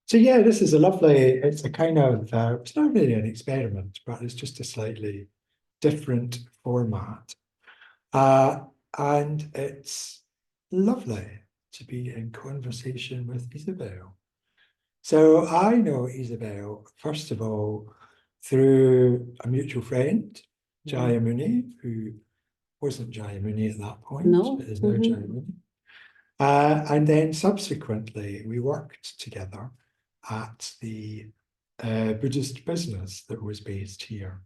So yeah, this is a lovely, it's a kind of, it's not really an experiment, but it's just a slightly different format. Uh, and it's lovely to be in conversation with Isabelle. So I know Isabelle, first of all, through a mutual friend, Jaya Mooney, who wasn't Jaya Mooney at that point, No. but is now Jaya Mooney. And then subsequently, we worked together at the Buddhist business that was based here,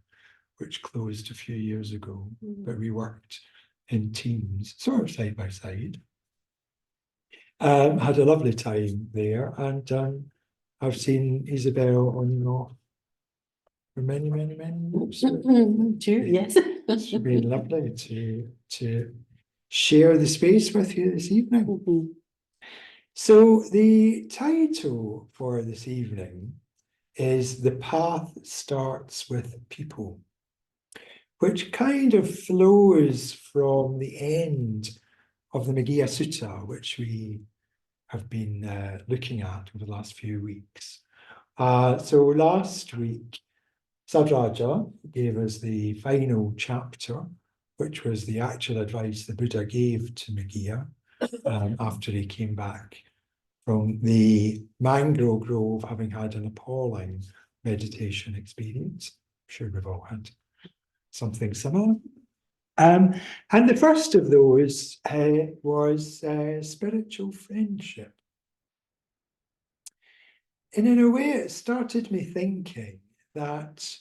which closed a few years ago. But we worked in teams, sort of side by side. Had a lovely time there, and I've seen Isabelle on and off for many, many, many years. True, yes. It's been lovely to share the space with you this evening. So the title for this evening is The Path Starts with People, which kind of flows from the end of the Megillah Sutta, which we have been looking at over the last few weeks. So last week, Sadraja gave us the final chapter, which was the actual advice the Buddha gave to Megillah after he came back from the mangrove grove, having had an appalling meditation experience. I'm sure we've all had something similar. And the first of those was spiritual friendship. And in a way, it started me thinking that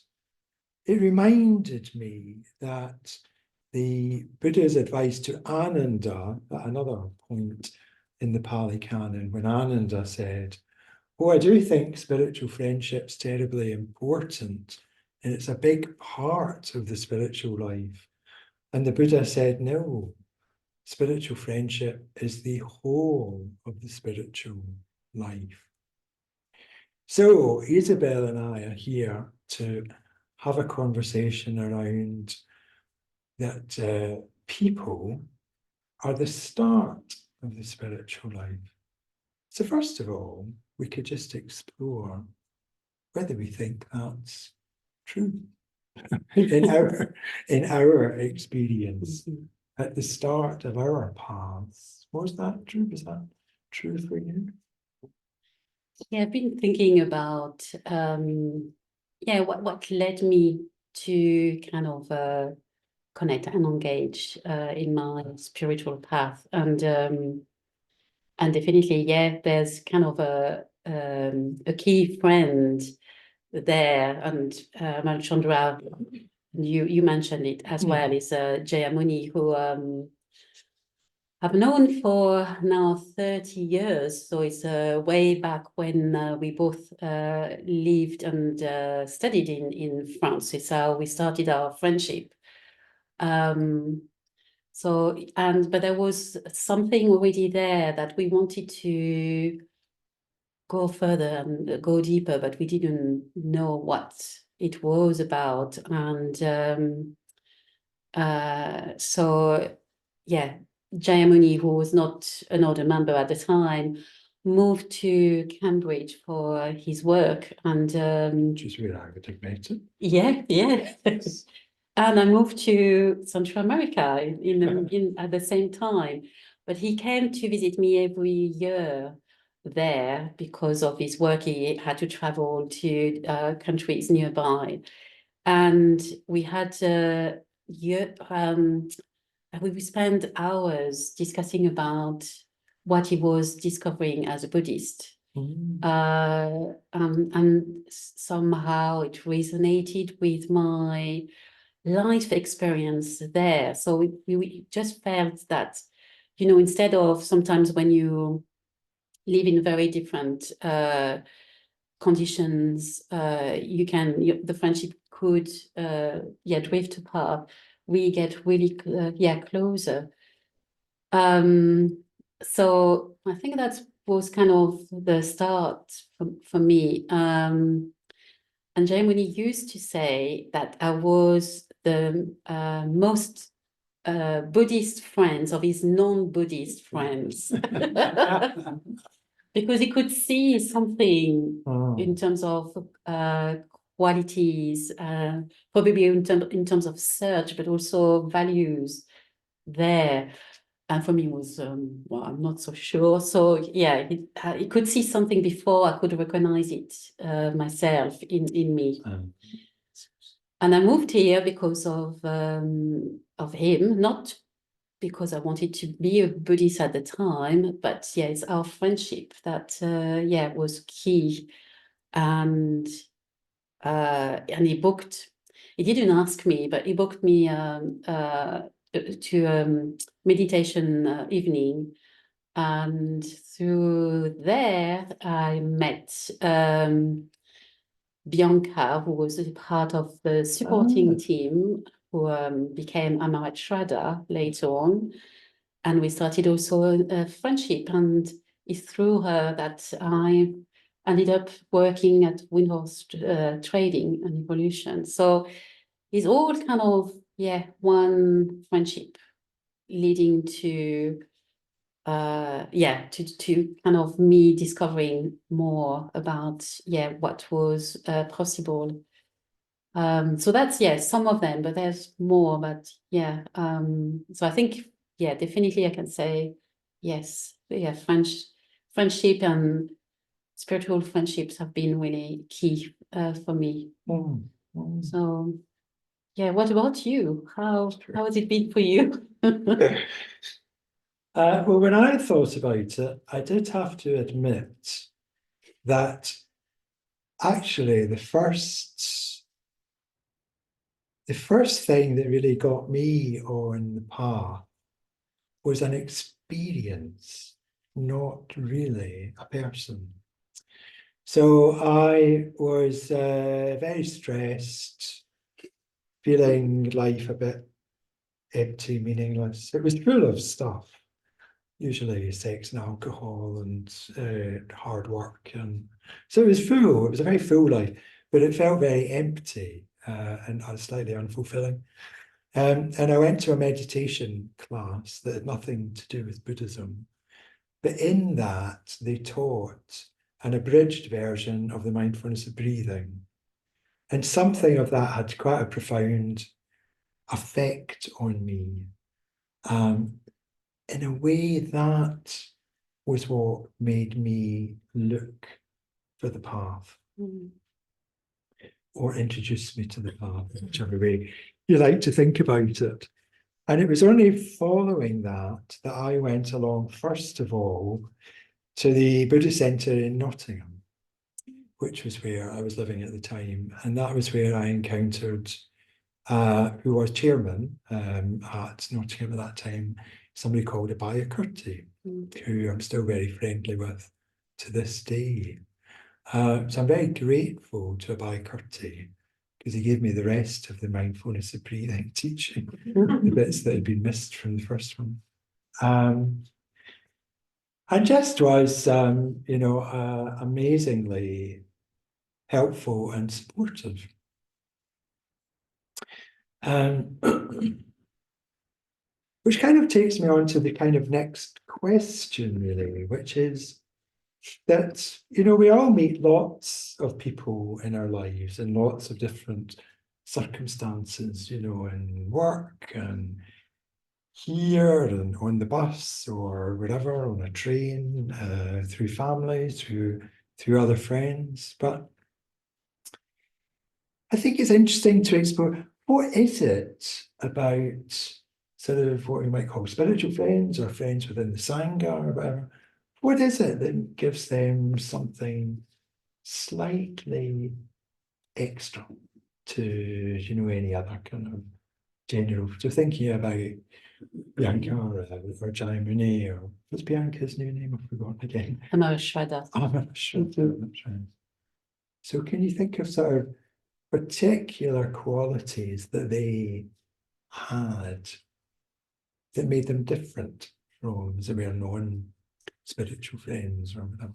it reminded me that the Buddha's advice to Ananda, at another point in the Pali Canon, when Ananda said, "Oh, I do think spiritual friendship's terribly important, and it's a big part of the spiritual life." And the Buddha said, "No, spiritual friendship is the whole of the spiritual life." So Isabelle and I are here to have a conversation around that people are the start of the spiritual life. So first of all, we could just explore whether we think that's true in our experience at the start of our paths. Was that true? Is that true for you? Yeah, I've been thinking about what led me to kind of connect and engage in my spiritual path, and definitely, yeah, there's kind of a key friend there, and Chandra, you mentioned it as well, is Jayamuni, who I've known for now 30 years. So it's way back when we both lived and studied in France. It's how we started our friendship. But there was something already there that we wanted to go further and go deeper, but we didn't know what it was about. And so, yeah, Jayamuni, who was not an order member at the time, moved to Cambridge for his work, and which is where I would have met him. Yeah. And I moved to Central America in at the same time. But he came to visit me every year there because of his work. He had to travel to countries nearby, and we had we spent hours discussing about what he was discovering as a Buddhist. And somehow it resonated with my life experience there. So we just felt that, instead of sometimes when you live in very different conditions, the friendship could drift apart. We get really closer. So I think that was kind of the start for me. And Jaimuni used to say that I was the most Buddhist friends of his non-Buddhist friends. because he could see something Oh. in terms of qualities, probably in terms of search, but also values there. And for me, it was well, I'm not so sure. So yeah, he could see something before I could recognize it myself in me. And I moved here because of him, not because I wanted to be a Buddhist at the time, but yeah, it's our friendship that yeah was key. And he didn't ask me, but he booked me to meditation evening. And through there, I met Bianca, who was a part of the supporting team, who became Amarat Shraddha later on. And we started also a friendship. And it's through her that I ended up working at Windhorse Trading and Evolution. So it's all kind of, yeah, one friendship leading to yeah, to kind of me discovering more about what was possible. So that's some of them, but there's more. But yeah, so I think definitely I can say yes. Yeah, friendship and spiritual friendships have been really key for me. So yeah, what about you? How has it been for you? Well, when I thought about it, I did have to admit that actually the first thing that really got me on the path was an experience, not really a person. So I was very stressed, feeling life a bit empty, meaningless. It was full of stuff, usually sex and alcohol and hard work. And so it was full, it was a very full life, but it felt very empty and slightly unfulfilling. And I went to a meditation class that had nothing to do with Buddhism. But in that, they taught an abridged version of the mindfulness of breathing. And something of that had quite a profound effect on me. In a way, that was what made me look for the path or introduce me to the path, whichever way you like to think about it. And it was only following that that I went along, first of all, to the Buddhist Centre in Nottingham, which was where I was living at the time. And that was where I encountered who was chairman at Nottingham at that time, somebody called Abaya Kurti, who I'm still very friendly with to this day. So I'm very grateful to Abaya Kurti because he gave me the rest of the mindfulness of breathing teaching, the bits that had been missed from the first one. And just was, amazingly helpful and supportive. Which kind of takes me on to the kind of next question, really, which is that, we all meet lots of people in our lives in lots of different circumstances, in work and here and on the bus or wherever, on a train, through family, through other friends. But I think it's interesting to explore what is it about sort of what we might call spiritual friends or friends within the Sangha or whatever. What is it that gives them something slightly extra to, any other kind of general? So thinking about Bianca or Jayamuni, or what's Bianca's new name? I've forgotten again. Amarat Shraddha. Amarat Shraddha, that's right. So can you think of sort of particular qualities that they had that made them different from, as it were, non-spiritual friends or whatever?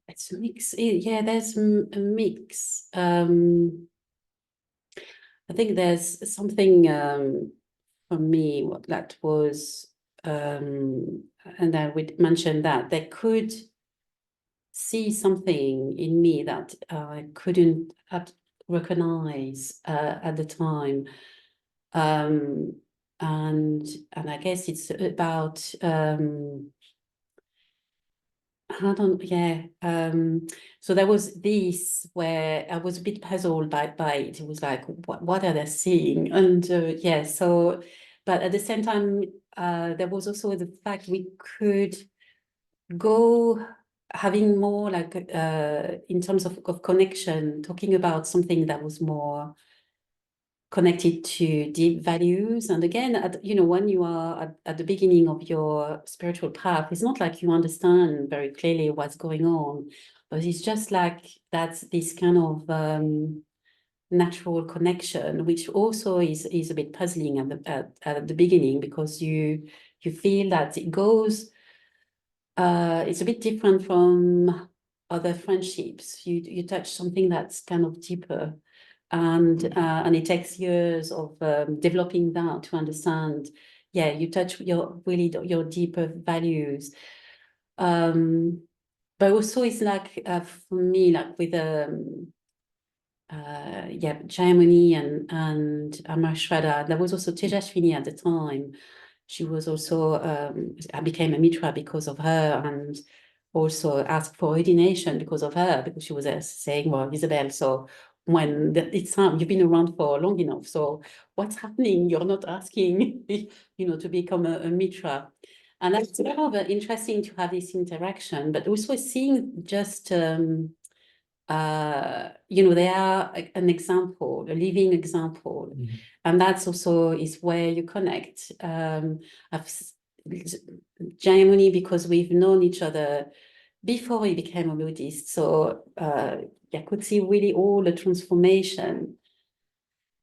It's a mix. Yeah, there's a mix. I think there's something for me that was and I would mention that they could see something in me that I couldn't recognize at the time. And I guess it's about I don't, yeah. So there was this where I was a bit puzzled by it. It was like, what are they seeing? And yeah, so, but at the same time, there was also the fact we could go having more like in terms of connection, talking about something that was more connected to deep values. And again, when you are at the beginning of your spiritual path, it's not like you understand very clearly what's going on, but it's just like that's this kind of natural connection, which also is a bit puzzling at the beginning, because you feel that it goes, it's a bit different from other friendships. You touch something that's kind of deeper, and it takes years of developing that to understand. Yeah, you touch your deeper values, but also it's like for me, like with Jayamuni and Amar Shraddha. There was also Tejaswini at the time. She was also, I became a mitra because of her, and also asked for ordination because of her, because she was saying, well, Isabelle, so when it's time, you've been around for long enough, so what's happening? You're not asking, to become a mitra. And that's kind of interesting to have this interaction, but also seeing just, they are an example, a living example. Mhm. And that's also is where you connect. Jayamuni, because we've known each other before he became a Buddhist. So I could see really all the transformation.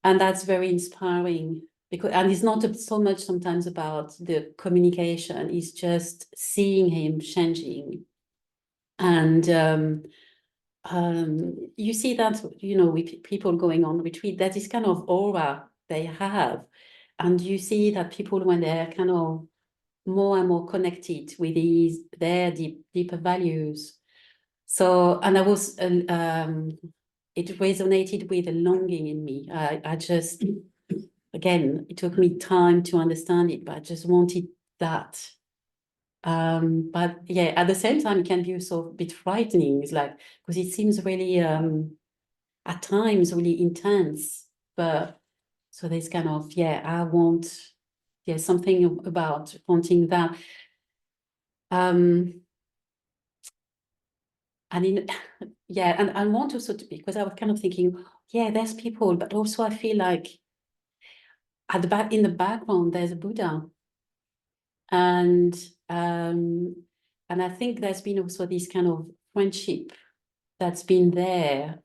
And that's very inspiring, and it's not so much sometimes about the communication, it's just seeing him changing. And you see that, with people going on retreat, that is kind of aura they have. And you see that people, when they're kind of more and more connected with their deeper values. So, and I was, it resonated with a longing in me. I just, again, it took me time to understand it, but I just wanted that. But yeah, at the same time, it can be also a bit frightening. It's like, because it seems really, at times, really intense. But so there's kind of, I want, something about wanting that. And in, and I want also to be, because I was kind of thinking, there's people, but also I feel like at the back, in the background, there's a Buddha. And I think there's been also this kind of friendship that's been there.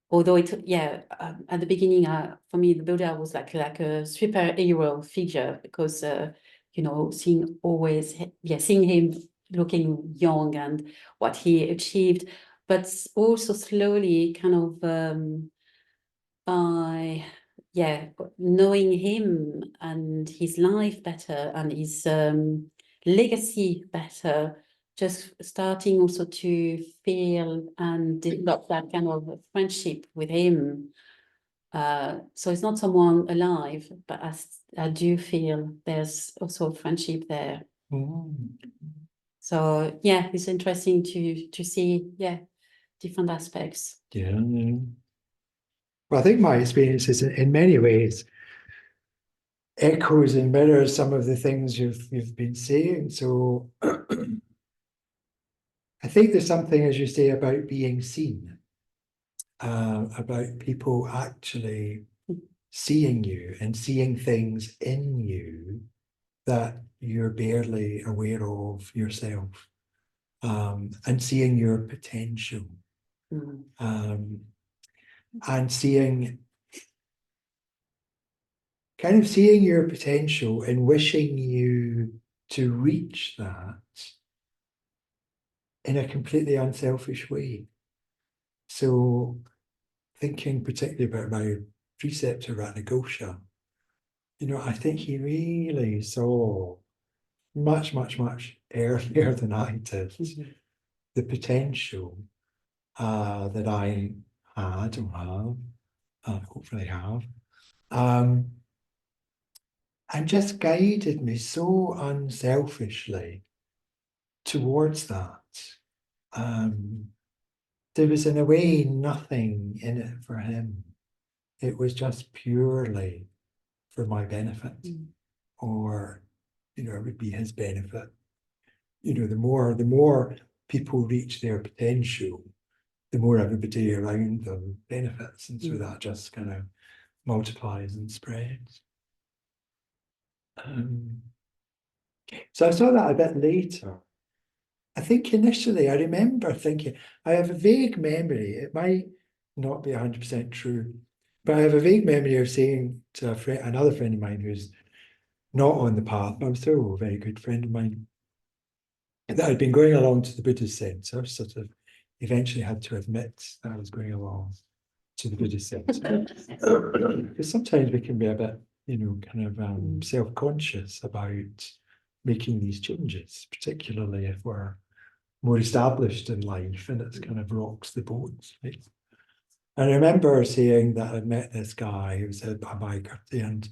Although at the beginning, for me, the Buddha was like a superhero figure, because seeing him looking young and what he achieved, but also slowly kind of by knowing him and his life better and his legacy better, just starting also to feel and develop that kind of friendship with him. So it's not someone alive, but I do feel there's also a friendship there. Mm. So it's interesting to see different aspects. Yeah. Well, I think my experience is in many ways echoes and mirrors some of the things you've been saying. So I think there's something, as you say, about being seen, about people actually seeing you and seeing things in you that you're barely aware of yourself, and seeing your potential, and seeing your potential and wishing you to reach that in a completely unselfish way. So thinking particularly about my preceptor Ratnagosha, I think he really saw much, much, much earlier than I did, Mhm. the potential that I had or have, hopefully have, and just guided me so unselfishly towards that. There was, in a way, nothing in it for him. It was just purely for my benefit, or, you know, it would be his benefit. You know, the more people reach their potential, the more everybody around them benefits, and so that just kind of multiplies and spreads. So I saw that a bit later. I think initially I remember thinking, I have a vague memory, it might not be 100% true, but I have a vague memory of saying to a friend, another friend of mine who's not on the path, but I'm still a very good friend of mine, that I'd been going along to the Buddhist centre, sort of eventually had to admit that I was going along to the Buddhist centre. Because sometimes we can be a bit, you know, kind of self-conscious about making these changes, particularly if we're more established in life and it's kind of rocks the boat. Right? And I remember saying that I'd met this guy who was a biker, and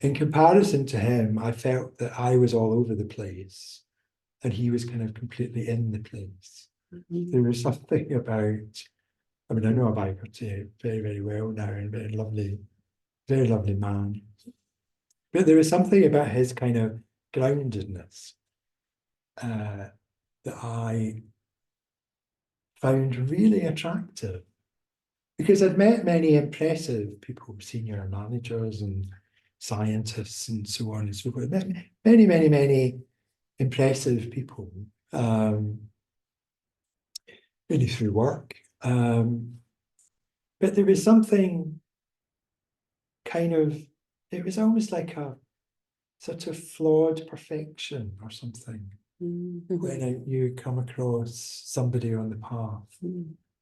in comparison to him, I felt that I was all over the place and he was kind of completely in the place. There was something about, I mean, I know a biker very, very well now, and very lovely man. But there was something about his kind of groundedness that I found really attractive. Because I'd met many impressive people, senior managers and scientists and so on and so forth. Many, many, many impressive people, really through work. But there was something kind of, it was almost like a sort of flawed perfection or something. When you come across somebody on the path,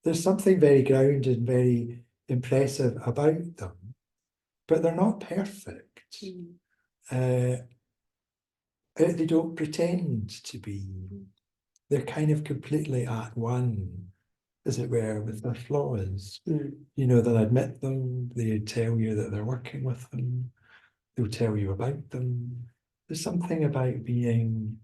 there's something very grounded, very impressive about them, but they're not perfect. They don't pretend to be. They're kind of completely at one, as it were, with their flaws. You know, they'll admit them, they tell you that they're working with them, they'll tell you about them. There's something about being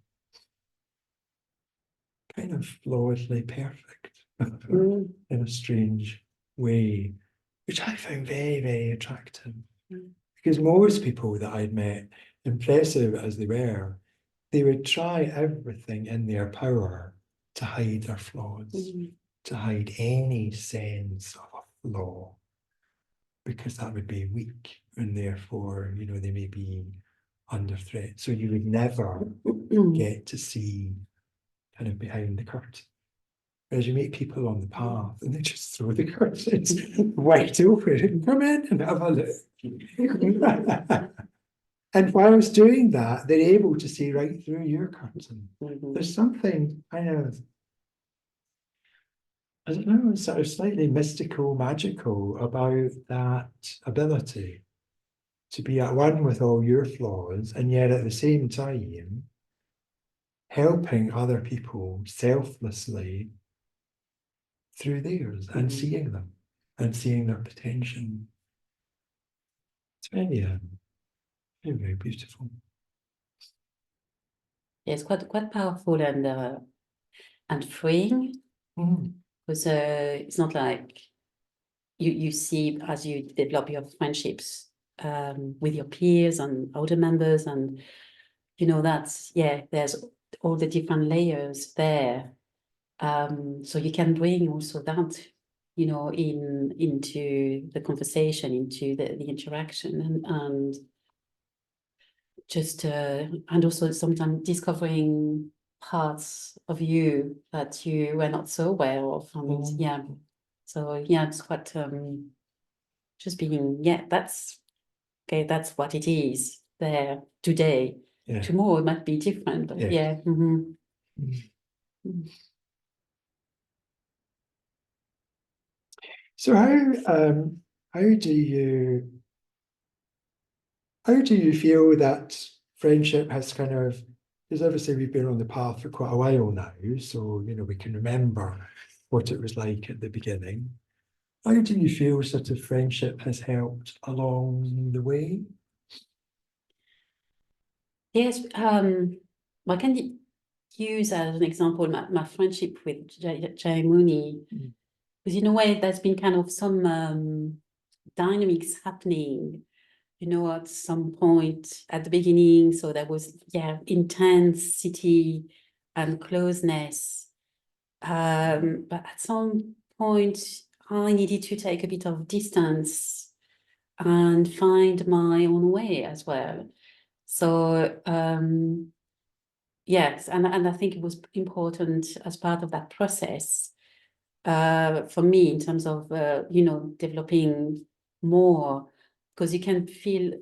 kind of flawedly perfect in a strange way, which I found very, very attractive. Because most people that I'd met, impressive as they were, they would try everything in their power to hide their flaws, to hide any sense of a flaw, because that would be weak, and therefore, you know, they may be under threat. So you would never get to see kind of behind the curtain. Whereas you meet people on the path and they just throw the curtains wide open and come in and have a look. And whilst doing that, they're able to see right through your curtain. There's something kind of, I don't know, sort of slightly mystical, magical about that ability to be at one with all your flaws, and yet at the same time helping other people selflessly through theirs and seeing them and seeing their potential. It's very, very, very beautiful. It's quite powerful and freeing, because it's not like you see as you develop your friendships with your peers and older members, and you know that's there's all the different layers there. So you can bring also that, you know, into the conversation, into the interaction, and just and also sometimes discovering parts of you that you were not so aware of, and so it's quite just being that's okay, that's what it is there today. Tomorrow it might be different, but So how do you feel that friendship has kind of because obviously we've been on the path for quite a while now, so we can remember what it was like at the beginning. How do you feel sort of friendship has helped along the way? Yes, I can use as an example my friendship with Jay Mooney, because in a way there's been kind of some dynamics happening, at some point at the beginning. So there was, intensity and closeness. But at some point, I needed to take a bit of distance and find my own way as well. So yes, and I think it was important as part of that process for me in terms of developing more, because you can feel,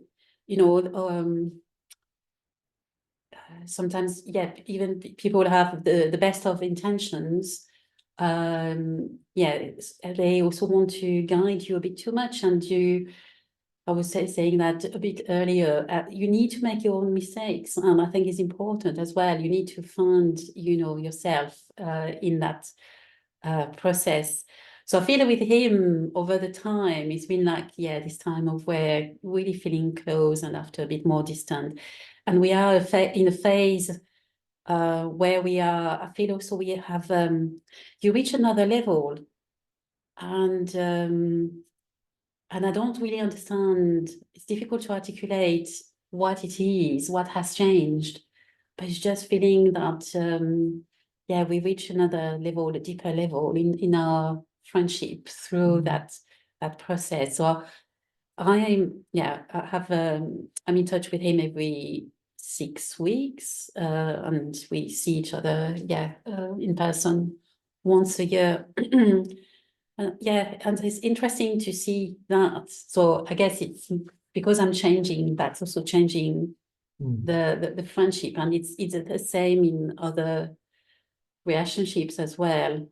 sometimes, even people have the best of intentions. They also want to guide you a bit too much, and I was saying that a bit earlier, you need to make your own mistakes, and I think it's important as well. You need to find, yourself in that process. So I feel with him over the time, it's been like, this time of where really feeling close and after a bit more distant. And we are in a phase where we are, I feel also we have, you reach another level, and I don't really understand. It's difficult to articulate what it is, what has changed, but it's just feeling that, we reach another level, a deeper level in our friendship through that process. So I have, I'm in touch with him every 6 weeks, and we see each other, in person once a year. And it's interesting to see that. So I guess it's because I'm changing, that's also changing the friendship, and it's the same in other relationships as well.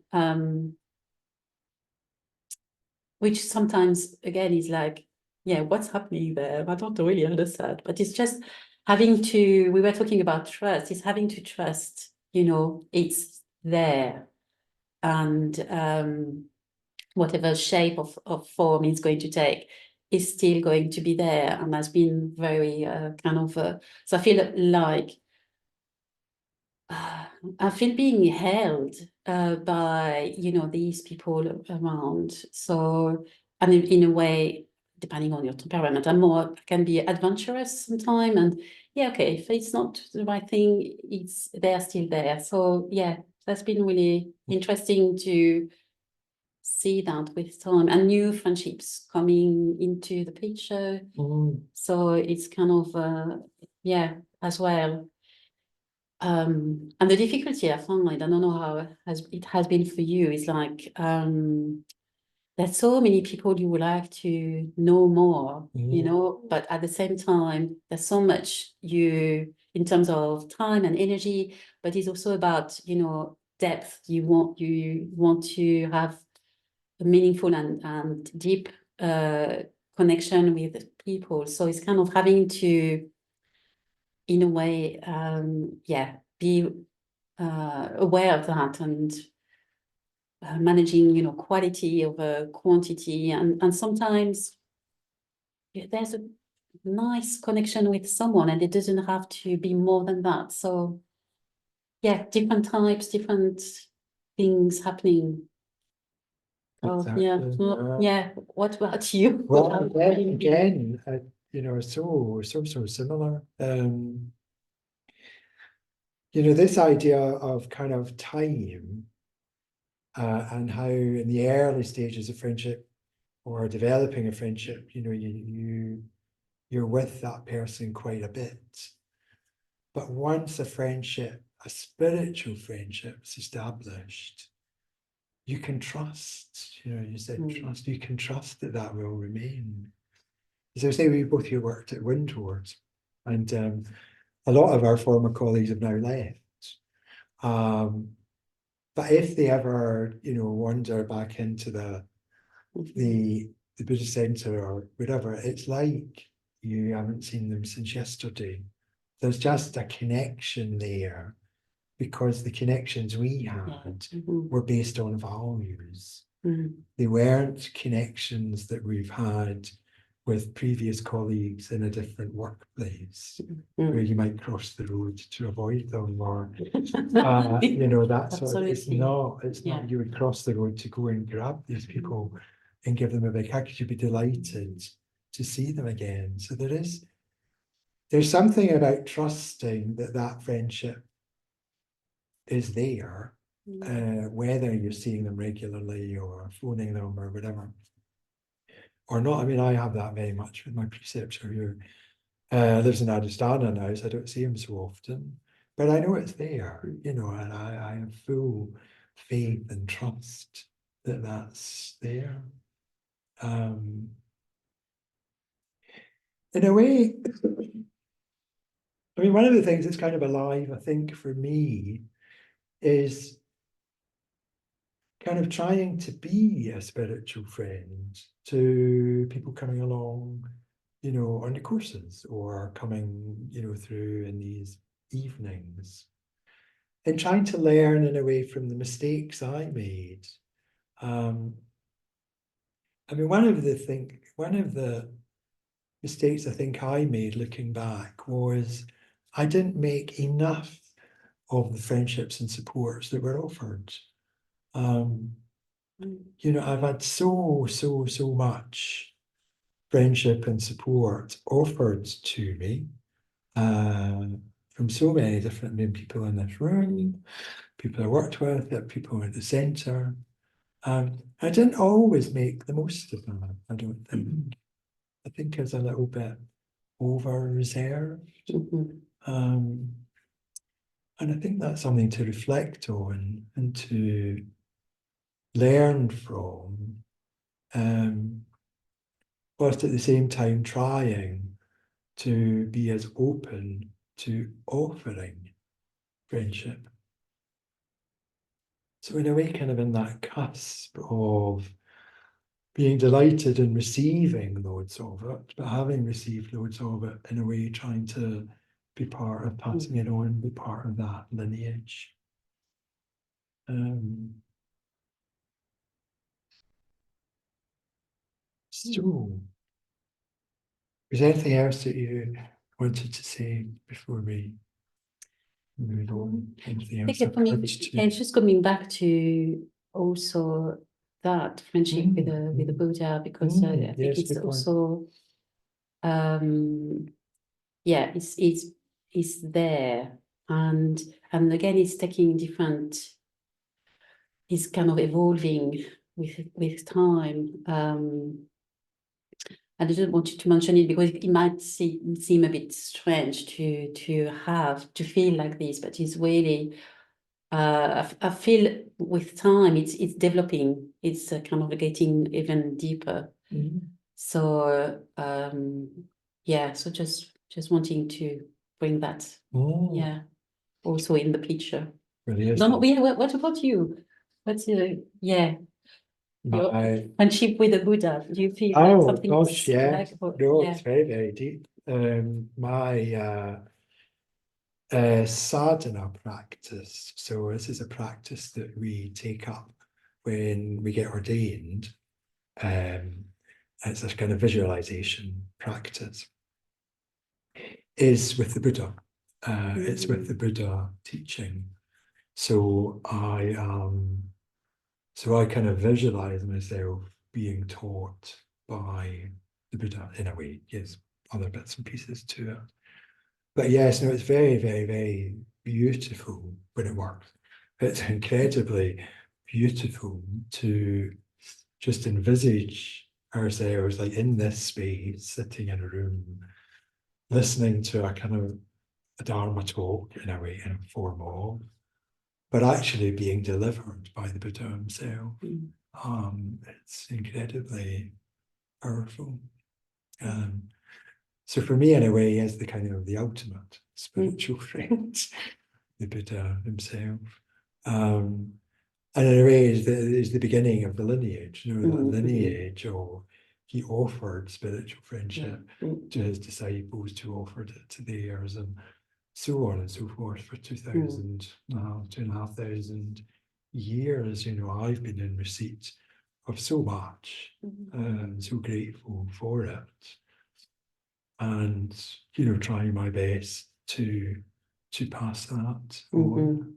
Which sometimes again is like, what's happening there? I don't really understand. But it's just having to, we were talking about trust, it's having to trust, it's there. And whatever shape of form it's going to take is still going to be there, and has been very so I feel like I feel being held by these people around. So, and in a way, depending on your temperament, I can be adventurous sometimes, and okay, if it's not the right thing, they're still there. So that's been really interesting to see that with time, and new friendships coming into the picture. So it's kind of as well. And the difficulty I find, I don't know how it has been for you, is like there's so many people you would like to know more, but at the same time, there's so much in terms of time and energy, but it's also about, depth. You want to have a meaningful and deep connection with people. So it's kind of having to, in a way, be aware of that, and managing, quality over quantity, and sometimes there's a nice connection with someone, and it doesn't have to be more than that. So different types, different things happening. Exactly. What about you? Well, again, so similar. This idea of kind of time, and how in the early stages of friendship or developing a friendship, you're with that person quite a bit. But once a spiritual friendship is established, you can trust, you said trust, you can trust that will remain. As I say, we both here worked at Windward, and a lot of our former colleagues have now left. But if they ever, wander back into the Buddhist Centre or whatever, it's like you haven't seen them since yesterday. there's just a connection there because the connections we had Mhm. were based on values. Mhm. They weren't connections that we've had with previous colleagues in a different workplace where you might cross the road to avoid them, or you know, that sort of, it's not you would cross the road to go and grab these people and give them a big hug. You'd be delighted to see them again. So there's something about trusting that that friendship is there, whether you're seeing them regularly or phoning them or whatever, or not. I mean, I have that very much with my preceptor who lives in Adistana now, so I don't see him so often, but I know it's there, you know, and I have full faith and trust that that's there. In a way, I mean, one of the things that's kind of alive, I think, for me is kind of trying to be a spiritual friend to people coming along, you know, on the courses or coming, you know, through in these evenings, and trying to learn in a way from the mistakes I made. I mean, one of the mistakes I think I made looking back was I didn't make enough of the friendships and supports that were offered. You know, I've had so much friendship and support offered to me from so many different people in this room, people I worked with, people at the centre. I didn't always make the most of that, I don't think. I think I was a little bit over-reserved. And I think that's something to reflect on and to learn from, whilst at the same time trying to be as open to offering friendship. So in a way, kind of in that cusp of being delighted and receiving loads of it, but having received loads of it, in a way trying to be part of passing it on, be part of that lineage. So, is there anything else that you wanted to say before we move on? Anything else? For me, it's just coming back to also that friendship with the Buddha, because I think it's also it's there, and again it's taking different, it's kind of evolving with time. I didn't want you to mention it because it might seem a bit strange to feel like this, but it's really I feel with time it's developing, it's kind of getting even deeper. So so just wanting to bring that also in the picture. What about you? What's your friendship with the Buddha? Do you feel something? Gosh, yeah. It's very, very deep. My sadhana practice. So this is a practice that we take up when we get ordained. It's a kind of visualization practice. Is with the Buddha. It's with the Buddha teaching. So I kind of visualize myself being taught by the Buddha in a way. Yes, other bits and pieces to it. But yes, no, it's very, very, very beautiful when it works. It's incredibly beautiful to just envisage ourselves like in this space, sitting in a room, listening to a kind of a Dharma talk in a way, informal, but actually being delivered by the Buddha himself. It's incredibly powerful. So for me, in a way, he is the kind of the ultimate spiritual friend, the Buddha himself. And in a way, is the beginning of the lineage, you know, that lineage of he offered spiritual friendship to his disciples, who offered it to theirs. And so on and so forth for 2,000, 2,500 years. You know, I've been in receipt of so much, so grateful for it, and you know, trying my best to pass that on.